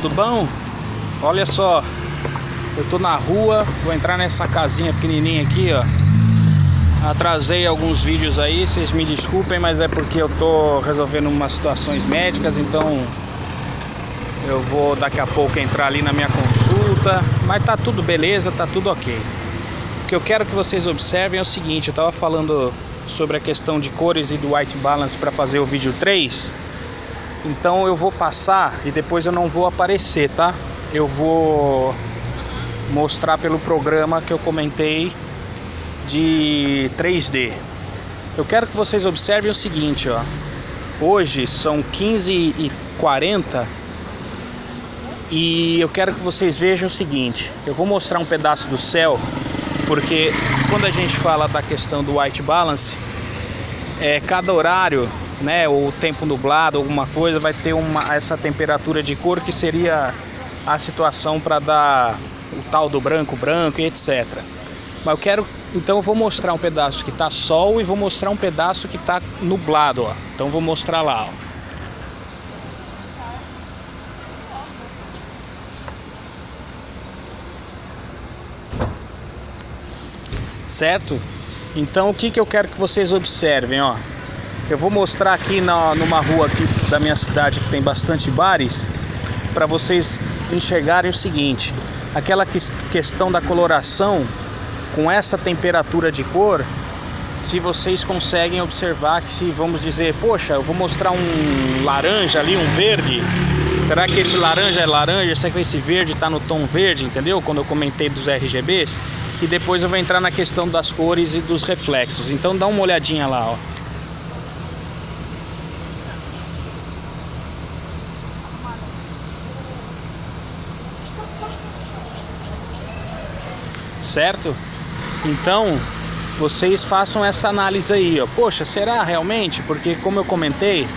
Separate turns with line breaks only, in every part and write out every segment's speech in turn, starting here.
tudo bom? Olha só, eu tô na rua, vou entrar nessa casinha pequenininha aqui, ó. Atrasei alguns vídeos aí, vocês me desculpem, mas é porque eu tô resolvendo umas situações médicas, então eu vou daqui a pouco entrar ali na minha consulta, mas tá tudo beleza, tá tudo ok. O que eu quero que vocês observem é o seguinte: eu tava falando sobre a questão de cores e do white balance para fazer o vídeo 3. Então eu vou passar e depois eu não vou aparecer, tá? Eu vou mostrar pelo programa que eu comentei de 3D. Eu quero que vocês observem o seguinte, ó. Hoje são 15h40 e eu quero que vocês vejam o seguinte. Eu vou mostrar um pedaço do céu, porque quando a gente fala da questão do white balance, cada horário, né, ou tempo nublado, alguma coisa, vai ter essa temperatura de cor que seria a situação para dar o tal do branco e etc. Mas então eu vou mostrar um pedaço que tá sol e vou mostrar um pedaço que tá nublado, ó. Então eu vou mostrar lá, ó. Certo? Então o que eu quero que vocês observem, ó. Eu vou mostrar aqui numa rua aqui da minha cidade que tem bastante bares, para vocês enxergarem o seguinte: aquela questão da coloração com essa temperatura de cor, se vocês conseguem observar que, se vamos dizer, poxa, eu vou mostrar um laranja ali, um verde, será que esse laranja é laranja? Será que esse verde está no tom verde, entendeu? Quando eu comentei dos RGBs. E depois eu vou entrar na questão das cores e dos reflexos. Então dá uma olhadinha lá, ó. Certo? Então vocês façam essa análise aí, ó. Poxa, será realmente? Porque, como eu comentei,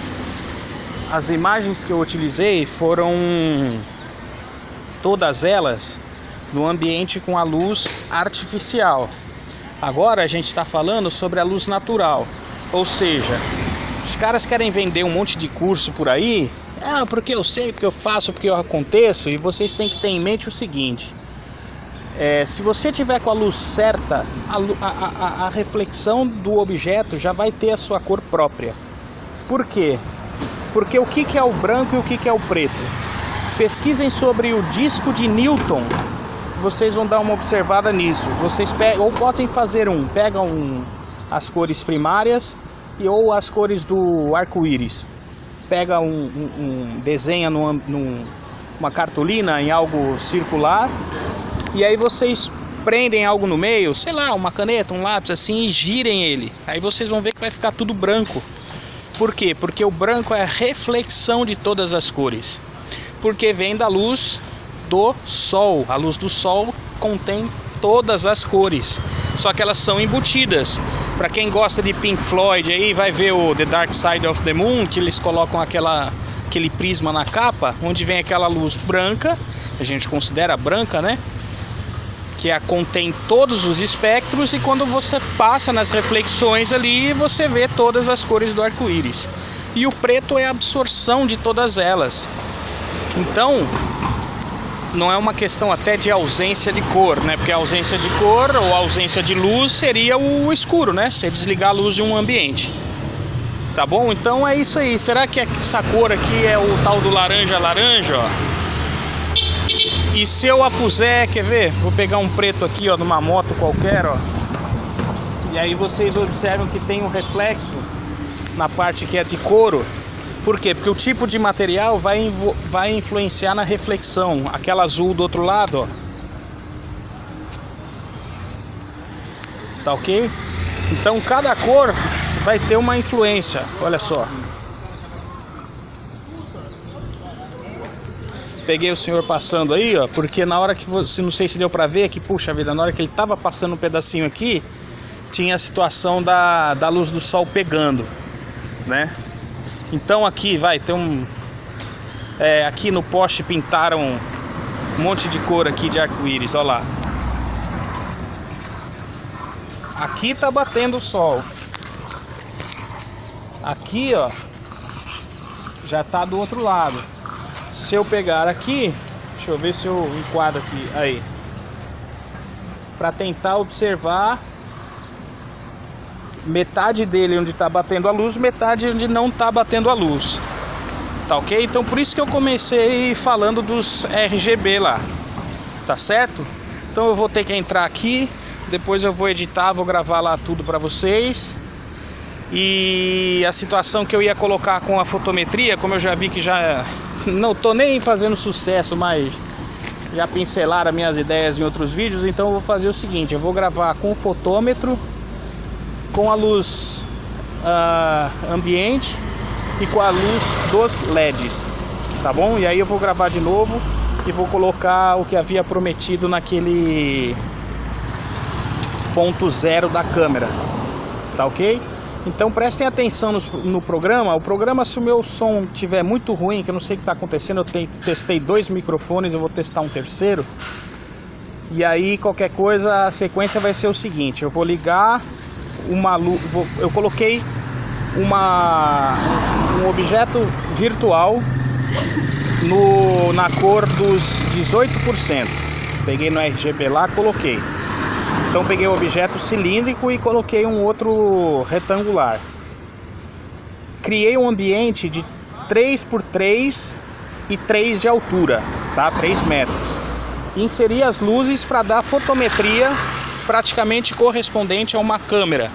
as imagens que eu utilizei foram todas elas no ambiente com a luz artificial. Agora a gente está falando sobre a luz natural. Ou seja, os caras querem vender um monte de curso por aí, porque eu sei, porque eu faço, porque eu aconteço. E vocês têm que ter em mente o seguinte: se você tiver com a luz certa, a reflexão do objeto já vai ter a sua cor própria. Por quê? Porque o que é o branco e o que é o preto? Pesquisem sobre o disco de Newton, vocês vão dar uma observada nisso. Vocês ou podem fazer pegam as cores primárias ou as cores do arco-íris. Pega desenha numa cartolina em algo circular, e aí vocês prendem algo no meio, sei lá, uma caneta, um lápis assim, e girem ele. Aí vocês vão ver que vai ficar tudo branco. Por quê? Porque o branco é a reflexão de todas as cores. Porque vem da luz do sol. A luz do sol contém todas as cores, só que elas são embutidas. Para quem gosta de Pink Floyd aí, vai ver o The Dark Side of the Moon, que eles colocam aquele prisma na capa, onde vem aquela luz branca, a gente considera branca, né? Que contém todos os espectros, e quando você passa nas reflexões ali, você vê todas as cores do arco-íris. E o preto é a absorção de todas elas. Então não é uma questão até de ausência de cor, né? Porque a ausência de cor ou a ausência de luz seria o escuro, né? Você desligar a luz de um ambiente. Tá bom? Então é isso aí. Será que essa cor aqui é o tal do laranja, ó? E se eu a puser, quer ver? Vou pegar um preto aqui, ó, numa moto qualquer, ó. E aí vocês observam que tem um reflexo na parte que é de couro. Por quê? Porque o tipo de material vai influenciar na reflexão. Aquela azul do outro lado, ó. Tá ok? Então cada cor vai ter uma influência. Olha só. Peguei o senhor passando aí, ó, porque na hora que você, não sei se deu pra ver, que puxa vida, na hora que ele tava passando um pedacinho aqui, tinha a situação da luz do sol pegando, né? Então aqui vai ter aqui no poste pintaram um monte de cor aqui de arco-íris, ó lá. Aqui tá batendo o sol. Aqui, ó, já tá do outro lado. se eu pegar aqui, deixa eu ver se eu enquadro aqui, aí, para tentar observar metade dele onde está batendo a luz, metade onde não está batendo a luz, tá ok? Então por isso que eu comecei falando dos RGB lá, tá certo? Então eu vou ter que entrar aqui, depois eu vou editar, vou gravar lá tudo para vocês. E a situação que eu ia colocar com a fotometria, como eu já vi que já não tô nem fazendo sucesso, mas já pincelaram minhas ideias em outros vídeos, então eu vou fazer o seguinte: eu vou gravar com o fotômetro, com a luz ambiente e com a luz dos LEDs, tá bom? E aí eu vou gravar de novo e vou colocar o que havia prometido naquele ponto zero da câmera, tá ok? Então prestem atenção no programa. O programa, se o meu som estiver muito ruim, que eu não sei o que está acontecendo, eu testei 2 microfones, eu vou testar um terceiro. E aí qualquer coisa, a sequência vai ser o seguinte: eu vou ligar uma luz, eu coloquei um objeto virtual na cor dos 18%. Peguei no RGB lá, coloquei. Então peguei o objeto cilíndrico e coloquei um outro retangular. Criei um ambiente de 3 por 3 e 3 de altura, tá? 3 metros. Inseri as luzes para dar fotometria praticamente correspondente a uma câmera,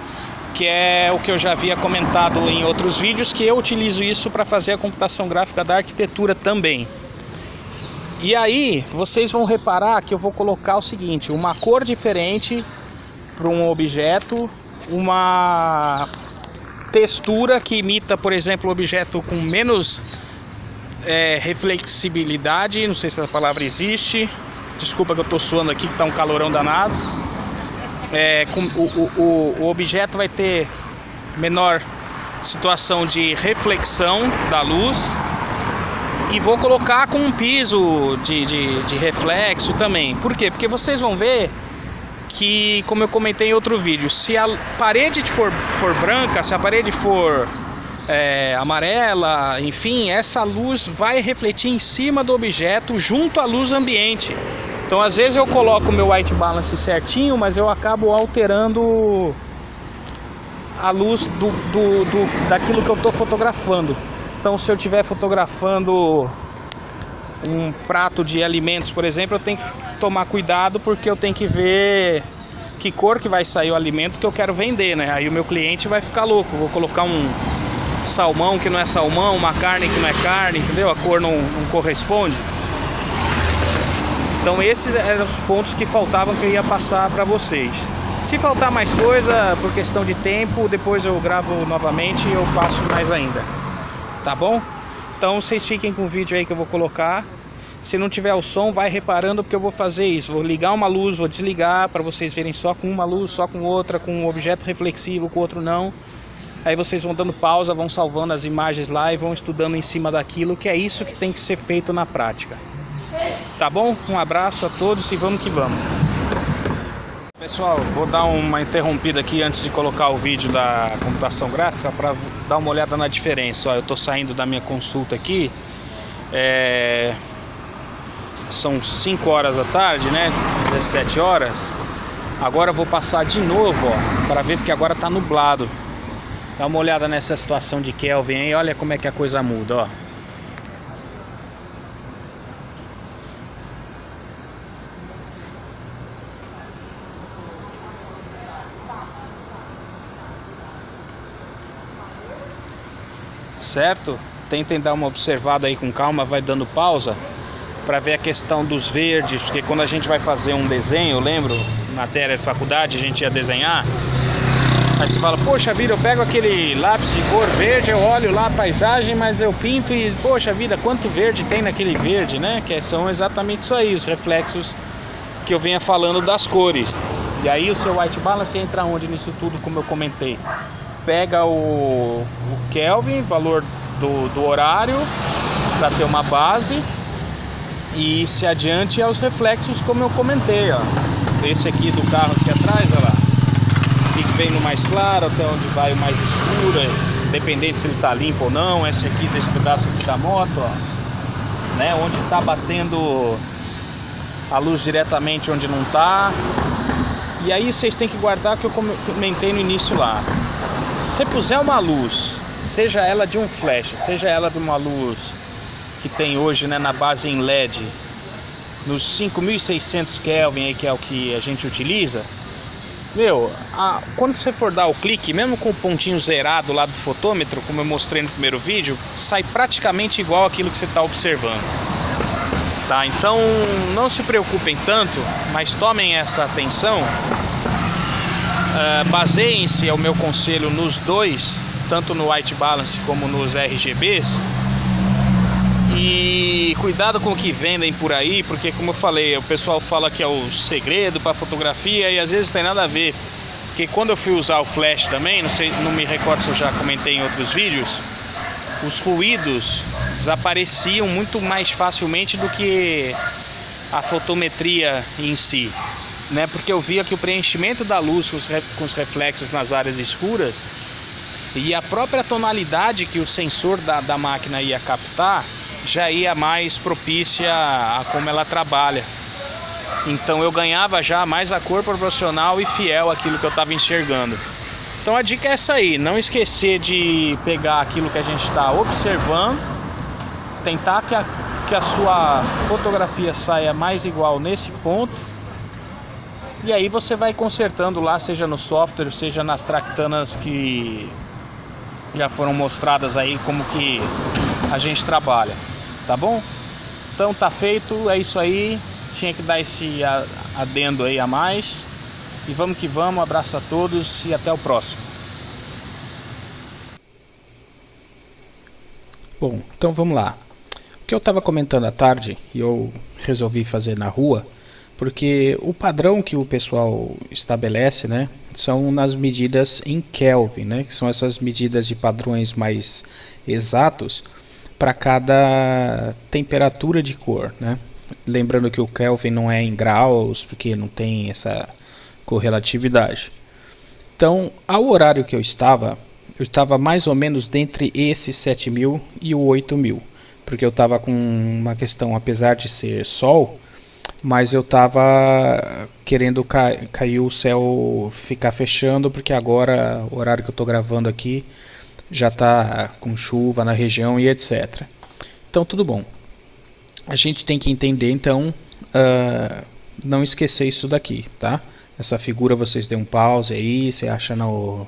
que é o que eu já havia comentado em outros vídeos, que eu utilizo isso para fazer a computação gráfica da arquitetura também. E aí vocês vão reparar que eu vou colocar o seguinte: uma cor diferente para um objeto, uma textura que imita, por exemplo, um objeto com menos reflexibilidade, não sei se essa palavra existe, desculpa que eu estou suando aqui que está um calorão danado. O objeto vai ter menor situação de reflexão da luz. E vou colocar com um piso de reflexo também. Por quê? Porque vocês vão ver que, como eu comentei em outro vídeo, se a parede for branca, se a parede for amarela, enfim, essa luz vai refletir em cima do objeto junto à luz ambiente. Então às vezes eu coloco o meu white balance certinho, mas eu acabo alterando a luz daquilo que eu estou fotografando. Então se eu estiver fotografando um prato de alimentos, por exemplo, eu tenho que tomar cuidado, porque eu tenho que ver que cor que vai sair o alimento que eu quero vender, né? Aí o meu cliente vai ficar louco. Vou colocar um salmão que não é salmão, uma carne que não é carne, entendeu? A cor não corresponde. Então esses eram os pontos que faltavam, que eu ia passar para vocês. Se faltar mais coisa, por questão de tempo, depois eu gravo novamente e eu passo mais ainda. Tá bom? Então vocês fiquem com o vídeo aí que eu vou colocar. Se não tiver o som, vai reparando, porque eu vou fazer isso. Vou ligar uma luz, vou desligar, para vocês verem só com uma luz, só com outra, com um objeto reflexivo, com outro não. Aí vocês vão dando pausa, vão salvando as imagens lá e vão estudando em cima daquilo, que é isso que tem que ser feito na prática. Tá bom? Um abraço a todos e vamos que vamos. Pessoal, vou dar uma interrompida aqui antes de colocar o vídeo da computação gráfica para dar uma olhada na diferença. Ó, eu estou saindo da minha consulta aqui, são 5 horas da tarde, né? 17 horas. Agora eu vou passar de novo, ó, para ver, porque agora está nublado. Dá uma olhada nessa situação de Kelvin aí, olha como é que a coisa muda, ó. Certo? Tentem dar uma observada aí com calma, vai dando pausa para ver a questão dos verdes, porque quando a gente vai fazer um desenho, eu lembro, na matéria de faculdade a gente ia desenhar, aí você fala, poxa vida, eu pego aquele lápis de cor verde, eu olho lá a paisagem, mas eu pinto e, poxa vida, quanto verde tem naquele verde, né? Que são exatamente isso aí, os reflexos que eu venha falando das cores. E aí o seu white balance entra onde nisso tudo, como eu comentei? Pega o Kelvin, valor do horário, para ter uma base, e se adiante aos reflexos, como eu comentei, ó. Esse aqui do carro aqui atrás, olha lá, aqui que vem no mais claro, até onde vai o mais escuro, dependente se ele está limpo ou não. Esse aqui desse pedaço aqui da moto, ó, né? Onde está batendo a luz diretamente, onde não está. E aí vocês têm que guardar o que eu comentei no início lá. Se você puser uma luz, seja ela de um flash, seja ela de uma luz que tem hoje, né, na base em LED, nos 5600 Kelvin aí, que é o que a gente utiliza, meu, quando você for dar o clique, mesmo com o pontinho zerado lá do fotômetro, como eu mostrei no primeiro vídeo, sai praticamente igual aquilo que você está observando. Tá? Então não se preocupem tanto, mas tomem essa atenção. Baseiem-se, é o meu conselho, nos dois, tanto no white balance como nos RGBs. E cuidado com o que vendem por aí, porque como eu falei, o pessoal fala que é o segredo para fotografia e às vezes não tem nada a ver. Porque quando eu fui usar o flash também, não me recordo se eu já comentei em outros vídeos, os ruídos desapareciam muito mais facilmente do que a fotometria em si, né? Porque eu via que o preenchimento da luz com os reflexos nas áreas escuras e a própria tonalidade que o sensor da máquina ia captar já ia mais propícia a como ela trabalha. Então eu ganhava já mais a cor proporcional e fiel àquilo que eu estava enxergando. Então a dica é essa aí, não esquecer de pegar aquilo que a gente está observando, tentar que a sua fotografia saia mais igual nesse ponto, e aí você vai consertando lá, seja no software, seja nas tractanas que já foram mostradas aí como que a gente trabalha, tá bom? Então tá feito, é isso aí, tinha que dar esse adendo aí a mais, e vamos que vamos, um abraço a todos e até o próximo. Bom, então vamos lá. O que eu estava comentando à tarde e eu resolvi fazer na rua, porque o padrão que o pessoal estabelece, né, são nas medidas em Kelvin, né, que são essas medidas de padrões mais exatos para cada temperatura de cor, né? Lembrando que o Kelvin não é em graus, porque não tem essa correlatividade. Então, ao horário que eu estava mais ou menos dentre esses 7.000 e o 8.000, porque eu estava com uma questão, apesar de ser sol, mas eu estava querendo cair o céu, ficar fechando, porque agora, o horário que eu estou gravando aqui, já está com chuva na região e etc. Então, tudo bom. A gente tem que entender, então, não esquecer isso daqui, tá? Essa figura vocês dêem um pause aí, você acha no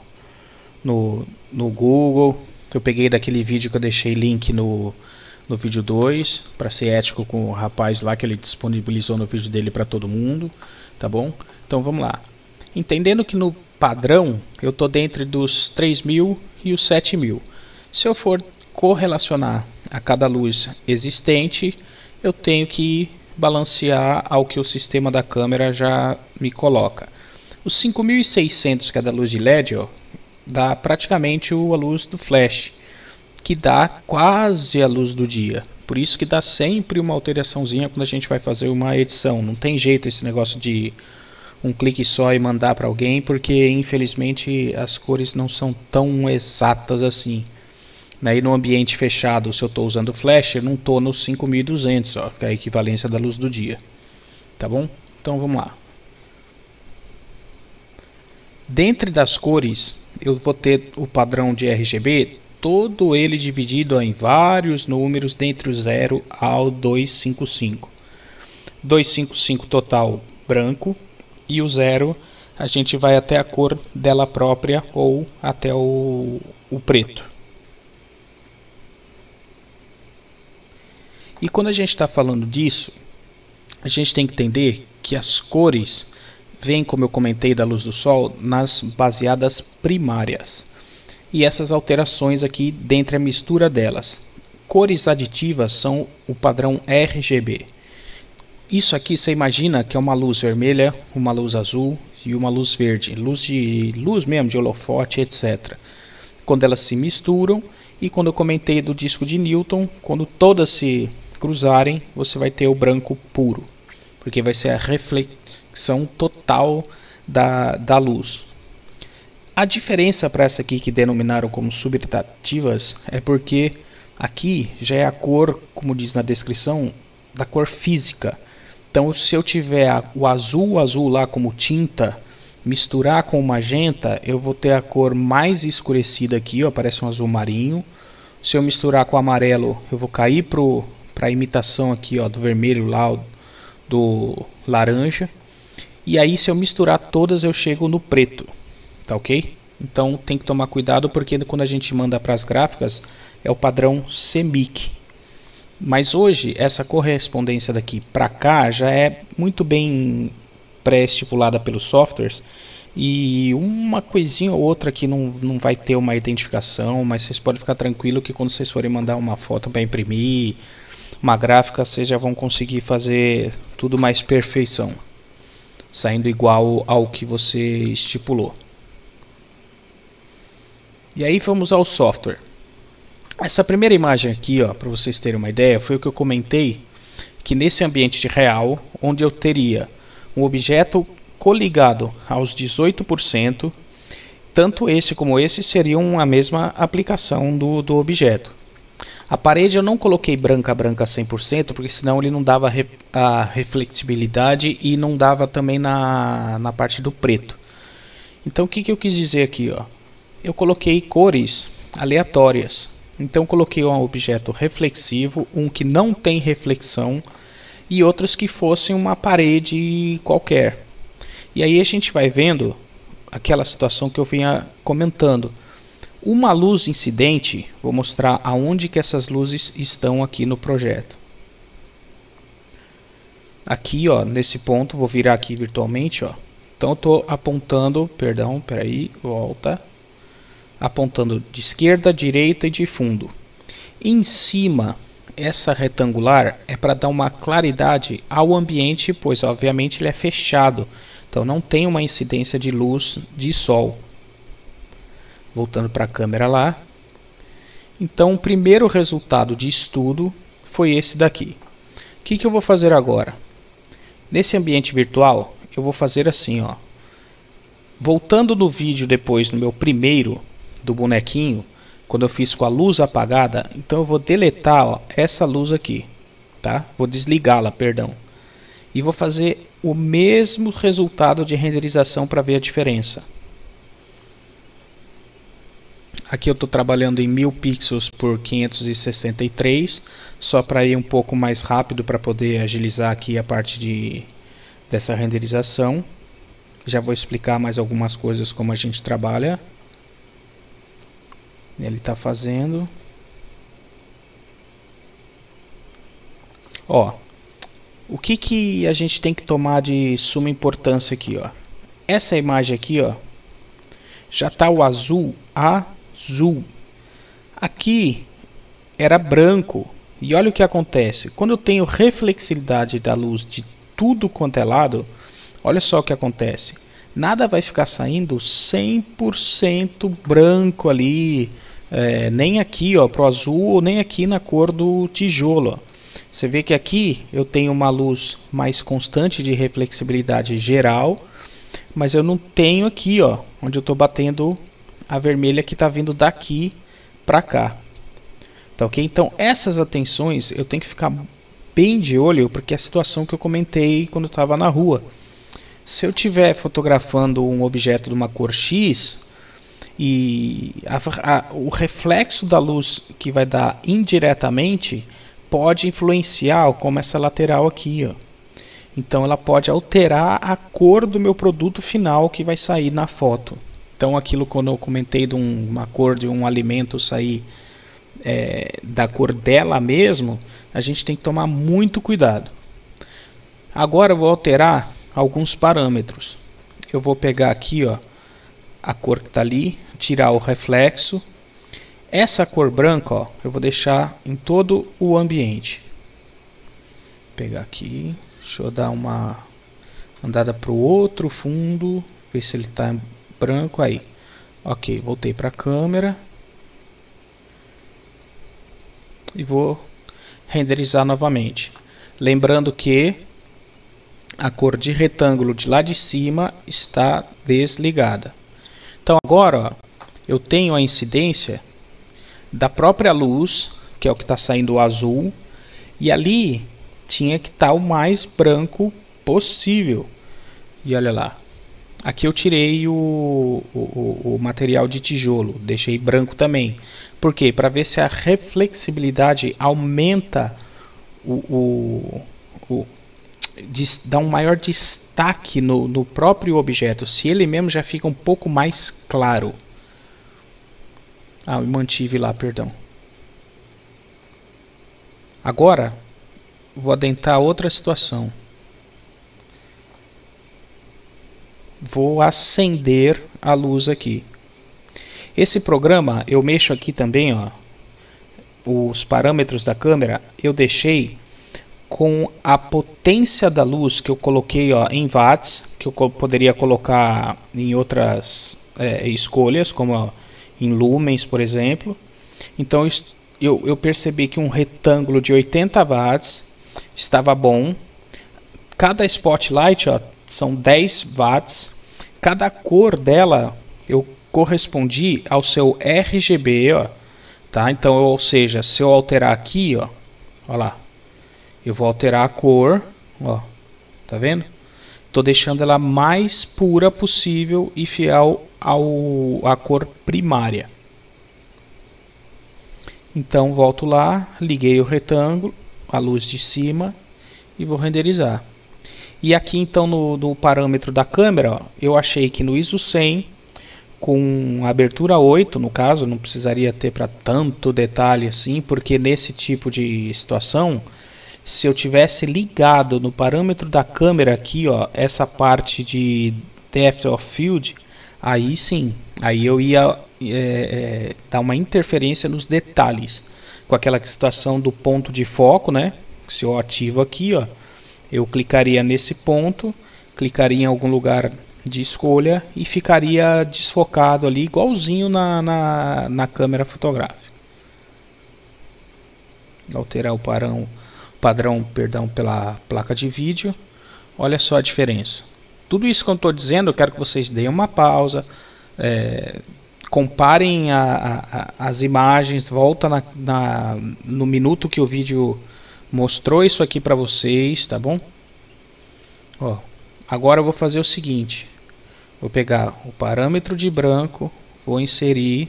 Google. Eu peguei daquele vídeo que eu deixei link no vídeo 2, para ser ético com o rapaz lá, que ele disponibilizou no vídeo dele para todo mundo, tá bom? Então vamos lá. Entendendo que no padrão eu tô dentro dos 3.000 e os 7.000. Se eu for correlacionar a cada luz existente, eu tenho que balancear ao que o sistema da câmera já me coloca. Os 5.600 que é da luz de LED, ó, dá praticamente a luz do flash, que dá quase a luz do dia. Por isso que dá sempre uma alteraçãozinha quando a gente vai fazer uma edição. Não tem jeito esse negócio de um clique só e mandar para alguém, porque infelizmente as cores não são tão exatas assim. Aí no ambiente fechado, se eu estou usando flash, eu não estou nos 5.200, ó, que é a equivalência da luz do dia. Tá bom? Então vamos lá. Dentre das cores, eu vou ter o padrão de RGB, todo ele dividido em vários números, dentre o 0 ao 255. 255 total branco, e o 0 a gente vai até a cor dela própria ou até o preto. E quando a gente está falando disso, a gente tem que entender que as cores vêm, como eu comentei da luz do sol, nas baseadas primárias. E essas alterações aqui dentre a mistura delas. Cores aditivas são o padrão RGB. Isso aqui você imagina que é uma luz vermelha, uma luz azul e uma luz verde. Luz mesmo, de holofote, etc. Quando elas se misturam, e quando eu comentei do disco de Newton, quando todas se cruzarem, você vai ter o branco puro, porque vai ser a reflexão total da luz. A diferença para essa aqui que denominaram como subtrativas é porque Aqui já é a cor, como diz na descrição, da cor física. Então se eu tiver o azul lá como tinta, misturar com o magenta, eu vou ter a cor mais escurecida aqui, ó, parece um azul marinho. Se eu misturar com o amarelo, eu vou cair para a imitação aqui, ó, do vermelho lá, do laranja. E aí se eu misturar todas, eu chego no preto, tá ok? Então tem que tomar cuidado, porque quando a gente manda para as gráficas é o padrão CMYK. Mas hoje essa correspondência daqui para cá já é muito bem pré-estipulada pelos softwares, e uma coisinha ou outra que não vai ter uma identificação, mas vocês podem ficar tranquilo que quando vocês forem mandar uma foto para imprimir, uma gráfica, vocês já vão conseguir fazer tudo mais perfeição, saindo igual ao que você estipulou. E aí vamos ao software. Essa primeira imagem aqui, ó, para vocês terem uma ideia, foi o que eu comentei, que nesse ambiente real, onde eu teria um objeto coligado aos 18%, tanto esse como esse seriam a mesma aplicação do objeto. A parede eu não coloquei branca 100%, porque senão ele não dava a reflexibilidade e não dava também na parte do preto. Então o que eu quis dizer aqui, ó? Eu coloquei cores aleatórias. Então coloquei um objeto reflexivo, um que não tem reflexão e outros que fossem uma parede qualquer. E aí a gente vai vendo aquela situação que eu vinha comentando. Uma luz incidente, vou mostrar aonde que essas luzes estão aqui no projeto. Aqui, ó, nesse ponto, vou virar aqui virtualmente, ó. Então eu estou apontando, perdão, peraí, volta. Apontando de esquerda, direita e de fundo. Em cima, essa retangular é para dar uma claridade ao ambiente, pois obviamente ele é fechado. Então não tem uma incidência de luz de sol. Voltando para a câmera lá. Então o primeiro resultado de estudo foi esse daqui. O que eu vou fazer agora? Nesse ambiente virtual, eu vou fazer assim, ó. Voltando no vídeo depois, no meu primeiro do bonequinho, quando eu fiz com a luz apagada, então eu vou deletar, ó, essa luz aqui, tá? Vou desligá-la, perdão. E vou fazer o mesmo resultado de renderização para ver a diferença. Aqui eu estou trabalhando em 1000 pixels por 563, só para ir um pouco mais rápido para poder agilizar aqui a parte dessa renderização. Já vou explicar mais algumas coisas como a gente trabalha. Ele está fazendo. Ó, o que a gente tem que tomar de suma importância aqui, ó? Essa imagem aqui, ó, já está o azul. Aqui era branco. E olha o que acontece. Quando eu tenho reflexividade da luz de tudo quanto é lado, olha só o que acontece. Nada vai ficar saindo 100% branco ali, nem aqui, ó, pro azul, ou nem aqui na cor do tijolo. Ó. Você vê que aqui eu tenho uma luz mais constante de reflexibilidade geral, mas eu não tenho aqui, ó, onde eu estou batendo a vermelha que está vindo daqui para cá. Tá ok? Então essas atenções eu tenho que ficar bem de olho, porque é a situação que eu comentei quando eu estava na rua. Se eu estiver fotografando um objeto de uma cor X e o reflexo da luz que vai dar indiretamente pode influenciar, como essa lateral aqui, ó. Então ela pode alterar a cor do meu produto final que vai sair na foto. Então aquilo quando eu comentei de uma cor de um alimento sair da cor dela mesmo, a gente tem que tomar muito cuidado. Agora eu vou alterar alguns parâmetros. Eu vou pegar aqui, ó, a cor que está ali, tirar o reflexo. Essa cor branca, ó, eu vou deixar em todo o ambiente. Vou pegar aqui, deixa eu dar uma andada para o outro fundo, ver se ele está branco aí. Ok, voltei para a câmera e vou renderizar novamente. Lembrando que a cor de retângulo de lá de cima está desligada. Então agora, ó, eu tenho a incidência da própria luz que é o que está saindo o azul, e ali tinha que estar o mais branco possível. E olha lá, aqui eu tirei o material de tijolo, deixei branco também. Por quê? Para ver se a reflexibilidade aumenta dá um maior destaque no próprio objeto, se ele mesmo já fica um pouco mais claro. Ah, eu mantive lá, perdão. Agora, vou adentrar outra situação. Vou acender a luz aqui. Esse programa, eu mexo aqui também, ó, os parâmetros da câmera, eu deixei com a potência da luz que eu coloquei, ó, em watts, que eu poderia colocar em outras escolhas, como ó, em lumens, por exemplo. Então eu percebi que um retângulo de 80 watts estava bom. Cada spotlight, ó, são 10 watts. Cada cor dela eu correspondi ao seu RGB, ó, tá? Então, ou seja, se eu alterar aqui, ó lá, eu vou alterar a cor, ó, tá vendo? Tô deixando ela mais pura possível e fiel à cor primária. Então, volto lá, liguei o retângulo, a luz de cima e vou renderizar. E aqui então no parâmetro da câmera, ó, eu achei que no ISO 100, com abertura 8, no caso, não precisaria ter para tanto detalhe assim, porque nesse tipo de situação, se eu tivesse ligado no parâmetro da câmera aqui, ó, essa parte de Depth of Field, aí sim, aí eu ia dar uma interferência nos detalhes, com aquela situação do ponto de foco, né? Se eu ativo aqui, ó, eu clicaria nesse ponto, clicaria em algum lugar de escolha e ficaria desfocado ali, igualzinho na câmera fotográfica. Alterar o padrão, perdão, pela placa de vídeo. Olha só a diferença. Tudo isso que eu estou dizendo, eu quero que vocês deem uma pausa, comparem as imagens, volta no minuto que o vídeo mostrou isso aqui para vocês, tá bom? Ó, agora eu vou fazer o seguinte, vou pegar o parâmetro de branco, vou inserir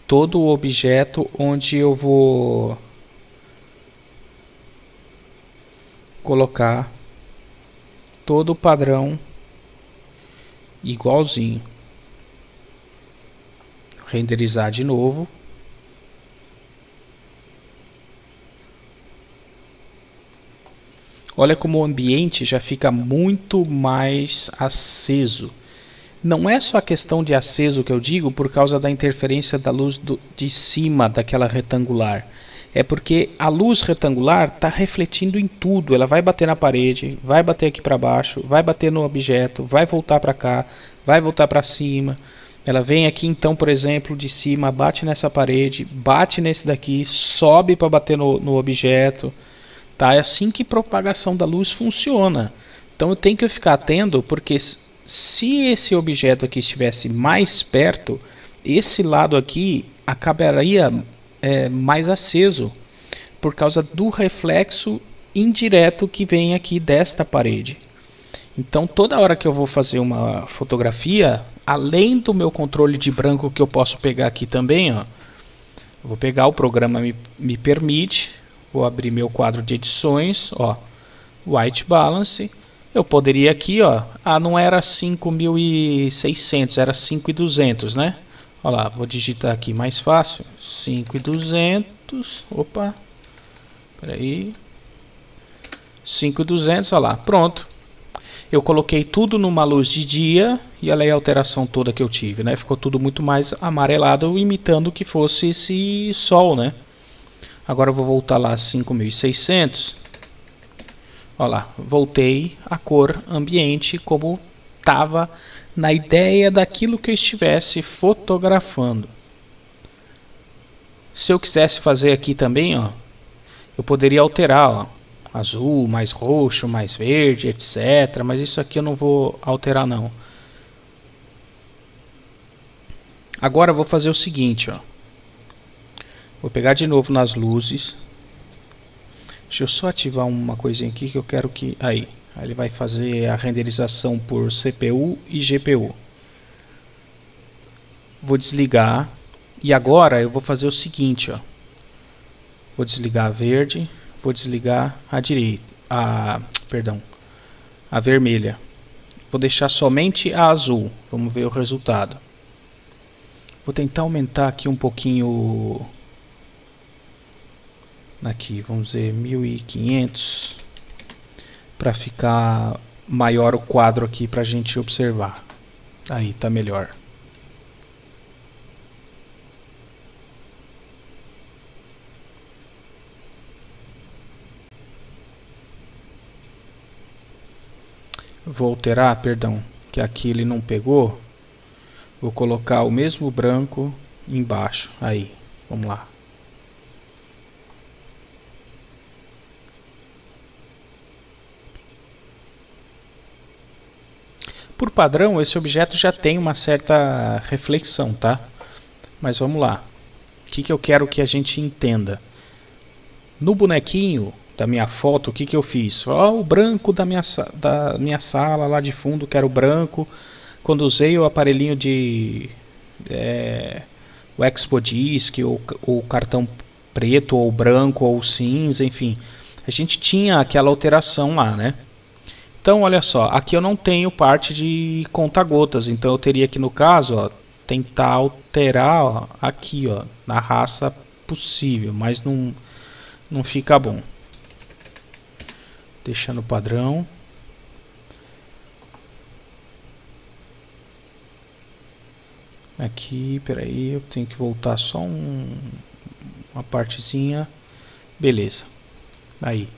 todo o objeto onde eu vou colocar todo o padrão igualzinho. Renderizar de novo. Olha como o ambiente já fica muito mais aceso. Não é só a questão de aceso que eu digo por causa da interferência da luz de cima daquela retangular. É porque a luz retangular está refletindo em tudo. Ela vai bater na parede, vai bater aqui para baixo, vai bater no objeto, vai voltar para cá, vai voltar para cima. Ela vem aqui então, por exemplo, de cima, bate nessa parede, bate nesse daqui, sobe para bater no objeto. Tá? É assim que a propagação da luz funciona. Então eu tenho que ficar atento, porque se esse objeto aqui estivesse mais perto, esse lado aqui acabaria mais aceso, por causa do reflexo indireto que vem aqui desta parede. Então toda hora que eu vou fazer uma fotografia, além do meu controle de branco que eu posso pegar aqui também, ó, vou pegar, o programa me permite. Vou abrir meu quadro de edições, ó, White Balance. Eu poderia aqui, ó, não era 5.600, era 5.200, né? Olha lá, vou digitar aqui mais fácil, 5.200, opa, peraí, 5.200, olha lá, pronto. Eu coloquei tudo numa luz de dia e olha aí a alteração toda que eu tive, né? Ficou tudo muito mais amarelado, imitando que fosse esse sol, né? Agora eu vou voltar lá 5.600. Olha lá, voltei a cor ambiente como estava na ideia daquilo que eu estivesse fotografando. Se eu quisesse fazer aqui também, ó, eu poderia alterar, ó, azul, mais roxo, mais verde, etc. Mas isso aqui eu não vou alterar não. Agora eu vou fazer o seguinte, ó. Vou pegar de novo nas luzes. Deixa eu só ativar uma coisinha aqui que eu quero que... Aí ele vai fazer a renderização por CPU e GPU. Vou desligar. E agora eu vou fazer o seguinte, ó. Vou desligar a verde. Vou desligar a direita. Perdão. A vermelha. Vou deixar somente a azul. Vamos ver o resultado. Vou tentar aumentar aqui um pouquinho... Aqui, vamos ver, 1500. Para ficar maior o quadro aqui para a gente observar. Aí, tá melhor. Vou alterar, perdão, que aqui ele não pegou. Vou colocar o mesmo branco embaixo. Aí, vamos lá. Por padrão, esse objeto já tem uma certa reflexão, tá? Mas vamos lá. O que eu quero que a gente entenda? No bonequinho da minha foto, o que eu fiz? Ó, o branco da minha sala lá de fundo, que era o branco. Quando usei o aparelhinho de... o Expodisk, ou o cartão preto, ou branco, ou cinza, enfim. A gente tinha aquela alteração lá, né? Então, olha só, aqui eu não tenho parte de conta-gotas, então eu teria que, no caso, ó, tentar alterar, ó, aqui, ó, na raça possível, mas não fica bom. Deixando o padrão. Aqui, peraí, eu tenho que voltar só uma partezinha. Beleza. Aí.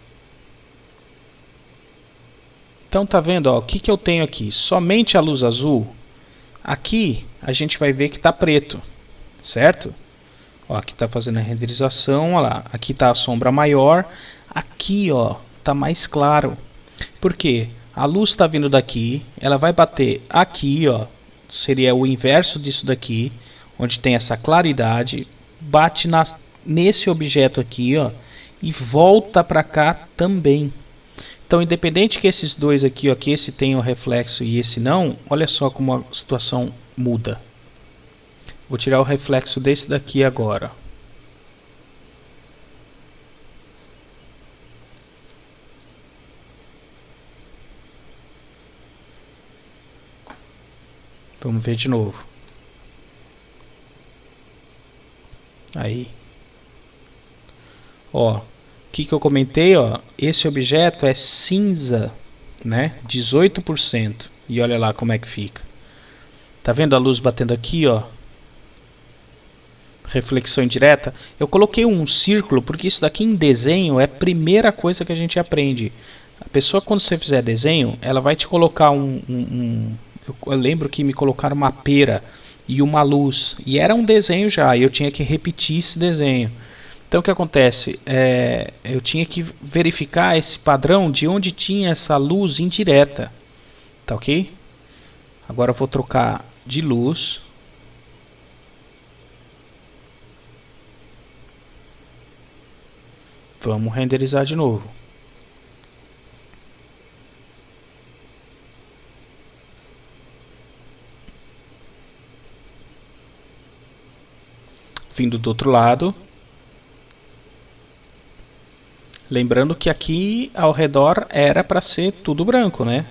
Então tá vendo, ó, o que eu tenho aqui? Somente a luz azul. Aqui a gente vai ver que tá preto, certo? Ó, aqui tá fazendo a renderização, ó lá. Aqui tá a sombra maior. Aqui, ó, tá mais claro. Por quê? A luz tá vindo daqui, ela vai bater aqui, ó. Seria o inverso disso daqui, onde tem essa claridade. Bate nesse objeto aqui, ó, e volta pra cá também. Então, independente que esses dois aqui, ó, que esse tem o reflexo e esse não, olha só como a situação muda. Vou tirar o reflexo desse daqui agora. Vamos ver de novo. Aí. Ó. O que eu comentei, ó, esse objeto é cinza, né, 18%, e olha lá como é que fica. Tá vendo a luz batendo aqui, ó? Reflexão indireta. Eu coloquei um círculo porque isso daqui em desenho é a primeira coisa que a gente aprende. A pessoa, quando você fizer desenho, ela vai te colocar eu lembro que me colocaram uma pera e uma luz, e era um desenho já, e eu tinha que repetir esse desenho. Então o que acontece? Eu tinha que verificar esse padrão de onde tinha essa luz indireta. Tá ok? Agora eu vou trocar de luz. Vamos renderizar de novo. Vindo do outro lado. Lembrando que aqui ao redor era para ser tudo branco, né?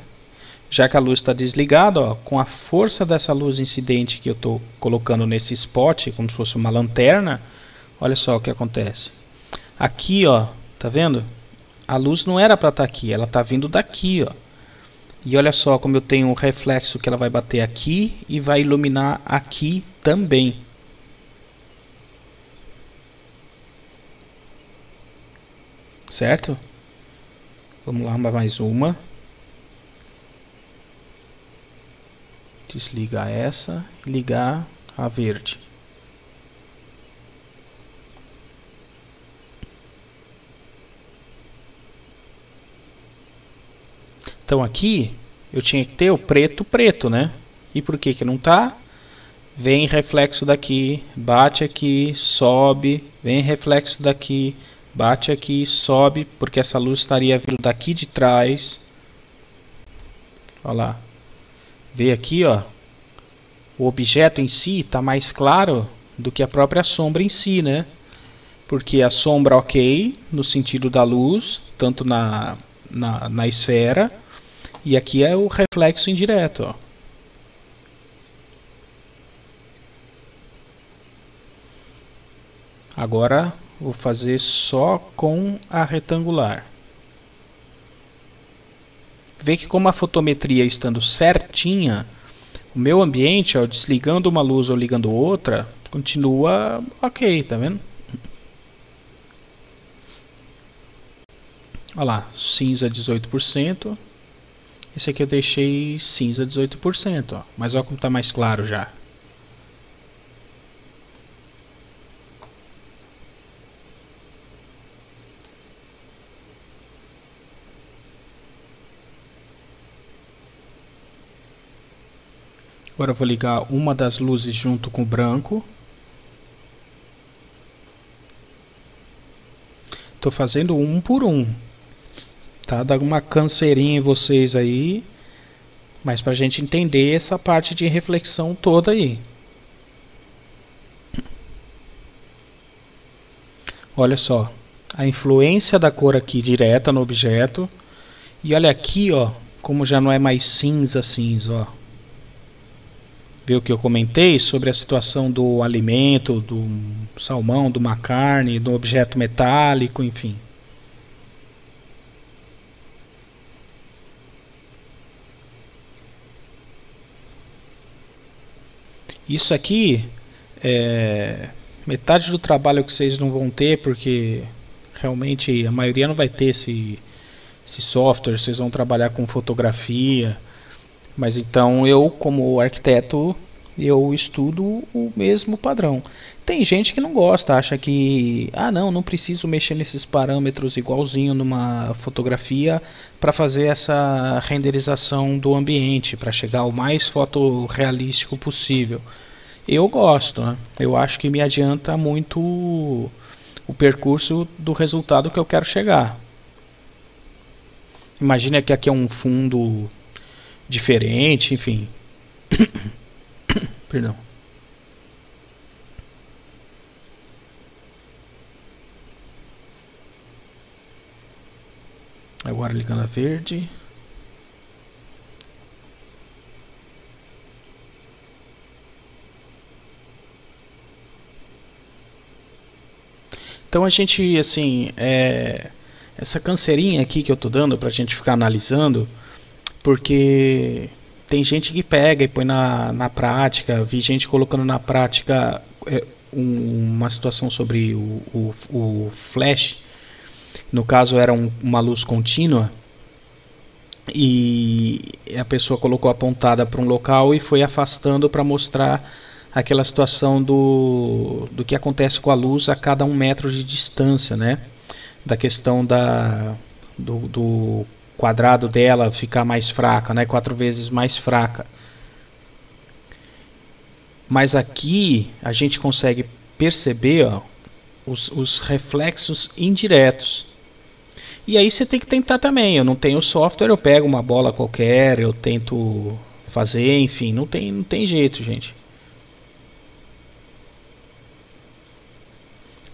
Já que a luz está desligada, ó, com a força dessa luz incidente que eu estou colocando nesse spot, como se fosse uma lanterna, olha só o que acontece. Aqui, ó, tá vendo? A luz não era para estar aqui, ela está vindo daqui, ó. E olha só como eu tenho um reflexo que ela vai bater aqui e vai iluminar aqui também. Certo? Vamos lá, mais uma. Desligar essa e ligar a verde. Então aqui eu tinha que ter o preto, né? E por que não tá? vem reflexo daqui, bate aqui, sobe, vem reflexo daqui, bate aqui, sobe, porque essa luz estaria vindo daqui de trás. Olha lá. Vê aqui, ó. O objeto em si está mais claro do que a própria sombra em si, né? Porque a sombra, ok, no sentido da luz, tanto na esfera, e aqui é o reflexo indireto, ó. Agora vou fazer só com a retangular. Vê que como a fotometria estando certinha, o meu ambiente, ó, desligando uma luz ou ligando outra, continua ok, tá vendo? Olha lá, cinza 18%. Esse aqui eu deixei cinza 18%, ó. Mas olha como está mais claro já. Agora eu vou ligar uma das luzes junto com o branco. Estou fazendo um por um. Tá? Dá uma canseirinha em vocês aí. Mas para a gente entender essa parte de reflexão toda aí. Olha só. A influência da cor aqui direta no objeto. E olha aqui, ó. Como já não é mais cinza, ó. Viu que eu comentei sobre a situação do alimento, do salmão, de uma carne, do objeto metálico, enfim. Isso aqui é metade do trabalho que vocês não vão ter, porque realmente a maioria não vai ter esse software, vocês vão trabalhar com fotografia. Mas então eu, como arquiteto, eu estudo o mesmo padrão. Tem gente que não gosta, acha que não preciso mexer nesses parâmetros igualzinho numa fotografia para fazer essa renderização do ambiente, para chegar ao mais fotorrealístico possível. Eu gosto, né? Eu acho que me adianta muito o percurso do resultado que eu quero chegar. Imagina que aqui é um fundo diferente, enfim. Perdão. Agora ligando a verde. Então a gente, assim, essa canseirinha aqui que eu tô dando pra gente ficar analisando, porque tem gente que pega e põe na prática. Vi gente colocando na prática uma situação sobre o flash. No caso era uma luz contínua. E a pessoa colocou apontada para um local e foi afastando para mostrar aquela situação do que acontece com a luz a cada 1 metro de distância, né? Da questão do quadrado dela ficar mais fraca, né? 4 vezes mais fraca. Mas aqui a gente consegue perceber, ó, os reflexos indiretos. E aí você tem que tentar também. Eu não tenho software, eu pego uma bola qualquer, eu tento fazer, enfim, não tem jeito, gente.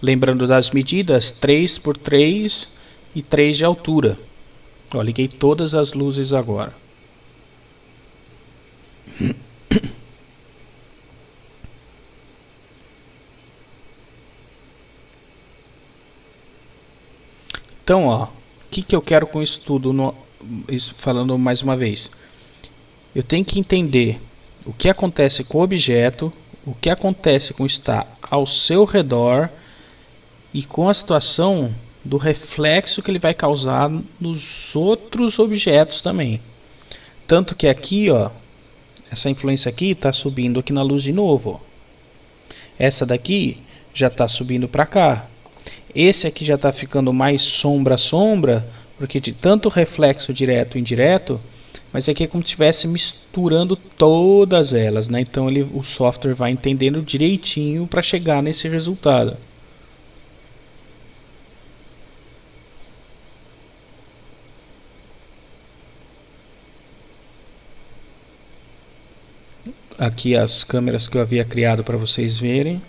Lembrando das medidas, 3 por 3 e 3 de altura. Ó, liguei todas as luzes agora. Então, ó, o que eu quero com isso tudo? Falando mais uma vez, eu tenho que entender o que acontece com o objeto, o que acontece com o que está ao seu redor e com a situação do reflexo que ele vai causar nos outros objetos também. Tanto que aqui, ó, essa influência aqui está subindo aqui na luz de novo, ó. Essa daqui já está subindo para cá. Esse aqui já está ficando mais sombra, porque de tanto reflexo direto e indireto, mas aqui é como se estivesse misturando todas elas, né? Então o software vai entendendo direitinho para chegar nesse resultado. Aqui as câmeras que eu havia criado para vocês verem.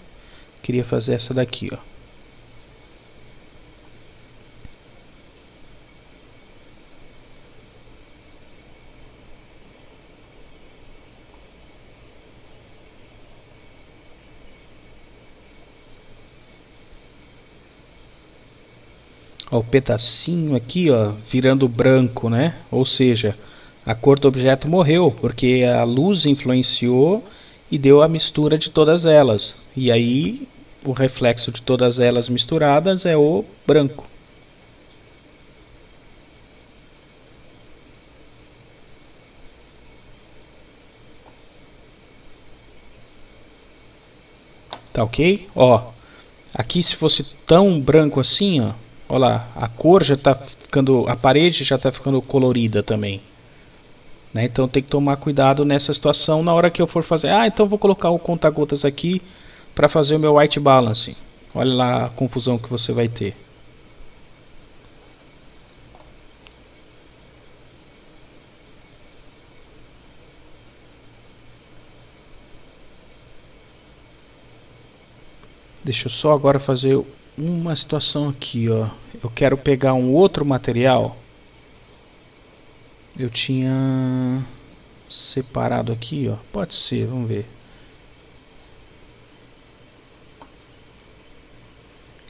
Queria fazer essa daqui, ó. Ó, o pedacinho aqui, ó, virando branco, né? Ou seja, a cor do objeto morreu, porque a luz influenciou e deu a mistura de todas elas. E aí, o reflexo de todas elas misturadas é o branco. Tá ok? Ó, aqui se fosse tão branco assim, ó, olha lá, a cor já tá ficando, a parede já tá ficando colorida também. Né? Então tem que tomar cuidado nessa situação na hora que eu for fazer. Ah, então eu vou colocar o conta-gotas aqui para fazer o meu white balance. Olha lá a confusão que você vai ter. Deixa eu só agora fazer uma situação aqui, ó. Eu quero pegar um outro material. Eu tinha separado aqui, ó. Pode ser, vamos ver.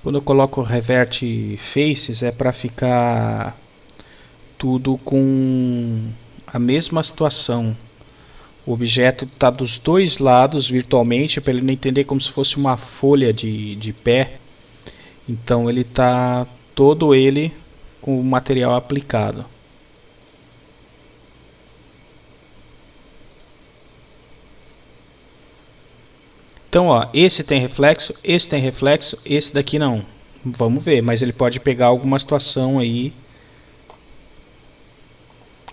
Quando eu coloco Revert Faces é para ficar tudo com a mesma situação. O objeto está dos dois lados virtualmente, para ele não entender como se fosse uma folha de pé. Então ele está todo ele com o material aplicado. Então, ó, esse tem reflexo, esse daqui não. Vamos ver, mas ele pode pegar alguma situação aí.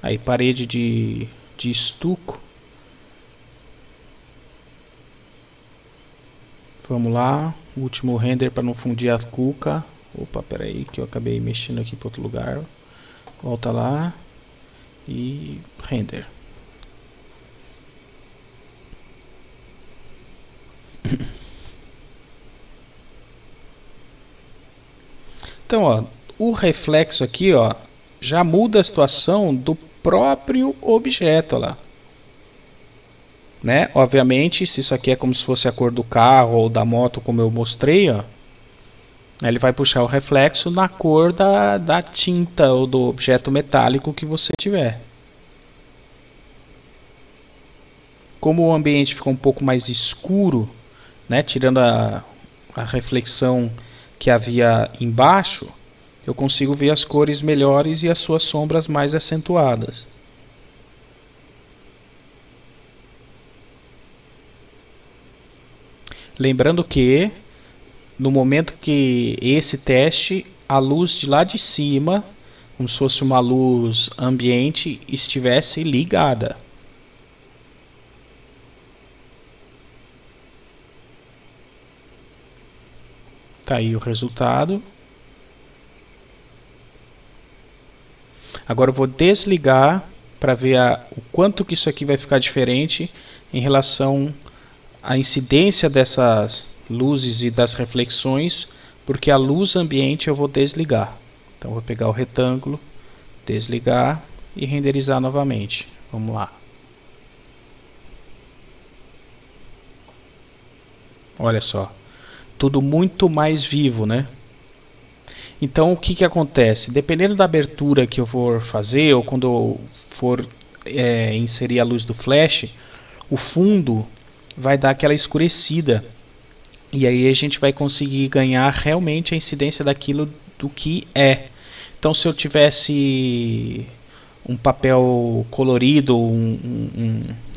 Aí, parede de estuco. Vamos lá, último render para não fundir a cuca. Opa, peraí que eu acabei mexendo aqui para outro lugar. Volta lá e render. Então, ó, o reflexo aqui, ó, já muda a situação do próprio objeto lá. Né? Obviamente, se isso aqui é como se fosse a cor do carro ou da moto, como eu mostrei, ó, ele vai puxar o reflexo na cor da tinta ou do objeto metálico que você tiver. Como o ambiente ficou um pouco mais escuro, né, tirando a reflexão que havia embaixo, eu consigo ver as cores melhores e as suas sombras mais acentuadas. Lembrando que no momento que esse teste, a luz de lá de cima, como se fosse uma luz ambiente, estivesse ligada. Tá aí o resultado. Agora eu vou desligar para ver o quanto que isso aqui vai ficar diferente em relação à incidência dessas luzes e das reflexões, porque a luz ambiente eu vou desligar. Então eu vou pegar o retângulo, desligar e renderizar novamente. Vamos lá. Olha só, tudo muito mais vivo, né? Então o que que acontece? Dependendo da abertura que eu for fazer, ou quando eu for inserir a luz do flash, o fundo vai dar aquela escurecida. E aí a gente vai conseguir ganhar realmente a incidência daquilo do que é. Então se eu tivesse um papel colorido,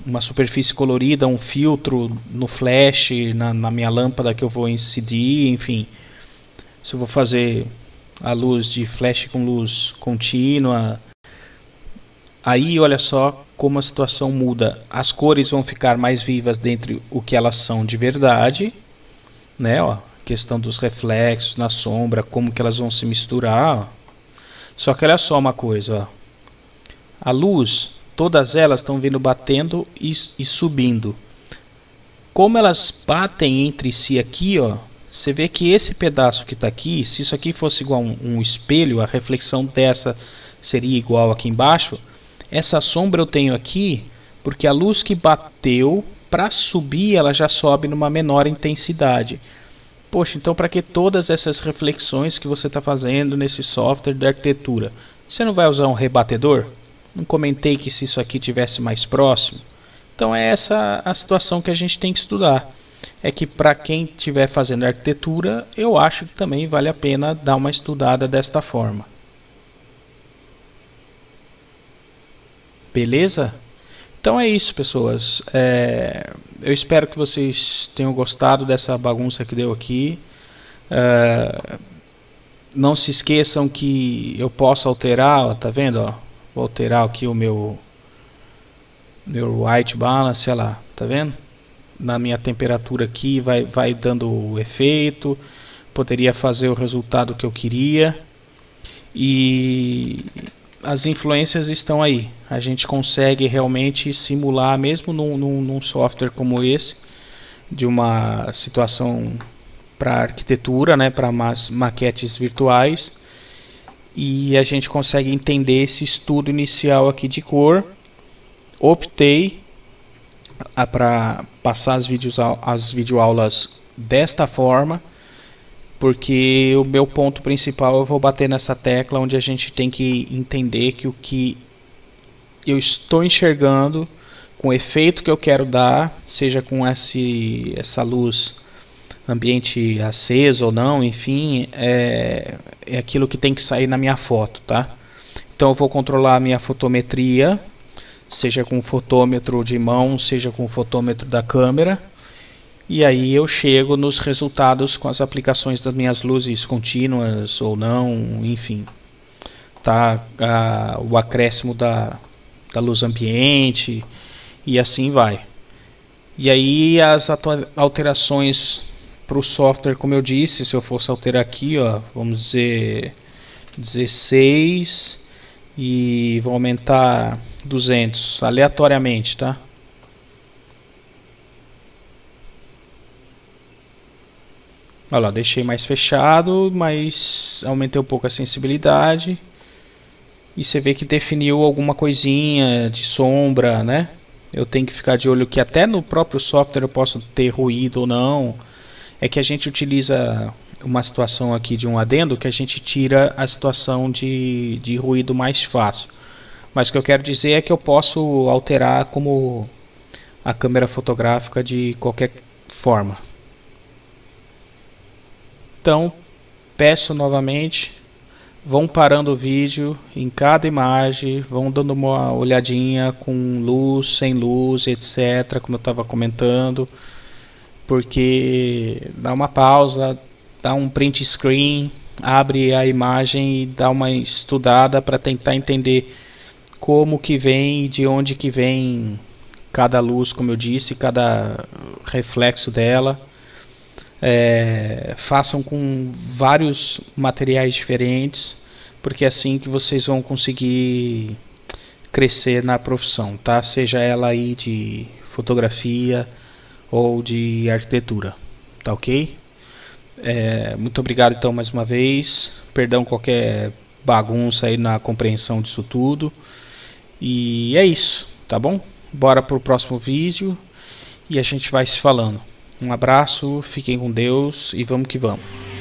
uma superfície colorida, um filtro no flash, na minha lâmpada que eu vou incidir, enfim. Se eu vou fazer a luz de flash com luz contínua, Aí olha só como a situação muda. As cores vão ficar mais vivas dentro o que elas são de verdade, né? Ó, questão dos reflexos na sombra, como que elas vão se misturar. Ó. Só que olha só uma coisa, ó. A luz, todas elas estão vindo batendo e subindo. Como elas batem entre si aqui, ó, você vê que esse pedaço que está aqui, se isso aqui fosse igual um espelho, a reflexão dessa seria igual aqui embaixo. Essa sombra eu tenho aqui porque a luz que bateu, para subir, ela já sobe numa menor intensidade. Poxa, então para que todas essas reflexões que você está fazendo nesse software de arquitetura? Você não vai usar um rebatedor? Não comentei que se isso aqui tivesse mais próximo? Então é essa a situação que a gente tem que estudar. É que para quem estiver fazendo arquitetura, eu acho que também vale a pena dar uma estudada desta forma. Beleza? Então é isso, pessoas. Eu espero que vocês tenham gostado dessa bagunça que deu aqui. Não se esqueçam que eu posso alterar, ó, tá vendo? Ó? Vou alterar aqui o meu white balance, olha lá, tá vendo? Na minha temperatura aqui vai dando o efeito. Poderia fazer o resultado que eu queria. E as influências estão aí. A gente consegue realmente simular, mesmo num software como esse, de uma situação para arquitetura, né, para maquetes virtuais. E a gente consegue entender esse estudo inicial aqui de cor. Optei para passar as videoaulas desta forma, porque o meu ponto principal, eu vou bater nessa tecla onde a gente tem que entender que o que eu estou enxergando, com o efeito que eu quero dar, seja com essa luz ambiente aceso ou não, enfim, é aquilo que tem que sair na minha foto, tá? Então eu vou controlar a minha fotometria, seja com o fotômetro de mão, seja com o fotômetro da câmera. E aí eu chego nos resultados com as aplicações das minhas luzes contínuas ou não, enfim. Tá? O acréscimo da luz ambiente e assim vai. E aí as alterações para o software, como eu disse, se eu fosse alterar aqui, ó, vamos dizer 16 e vou aumentar 200 aleatoriamente, tá? Olha lá, deixei mais fechado, mas aumentei um pouco a sensibilidade. E você vê que definiu alguma coisinha de sombra, né? Eu tenho que ficar de olho que até no próprio software eu posso ter ruído ou não. É que a gente utiliza uma situação aqui de um adendo que a gente tira a situação de ruído mais fácil. Mas o que eu quero dizer é que eu posso alterar como a câmera fotográfica de qualquer forma. Então, peço novamente, vão parando o vídeo em cada imagem, vão dando uma olhadinha com luz, sem luz, etc, como eu estava comentando, porque dá uma pausa, dá um print screen, abre a imagem e dá uma estudada para tentar entender como que vem e de onde que vem cada luz, como eu disse, cada reflexo dela. Façam com vários materiais diferentes, porque é assim que vocês vão conseguir crescer na profissão, tá? Seja ela aí de fotografia ou de arquitetura, tá ok? Muito obrigado então mais uma vez, perdão qualquer bagunça aí na compreensão disso tudo, e é isso, tá bom? Bora pro próximo vídeo e a gente vai se falando. Um abraço, fiquem com Deus e vamos que vamos.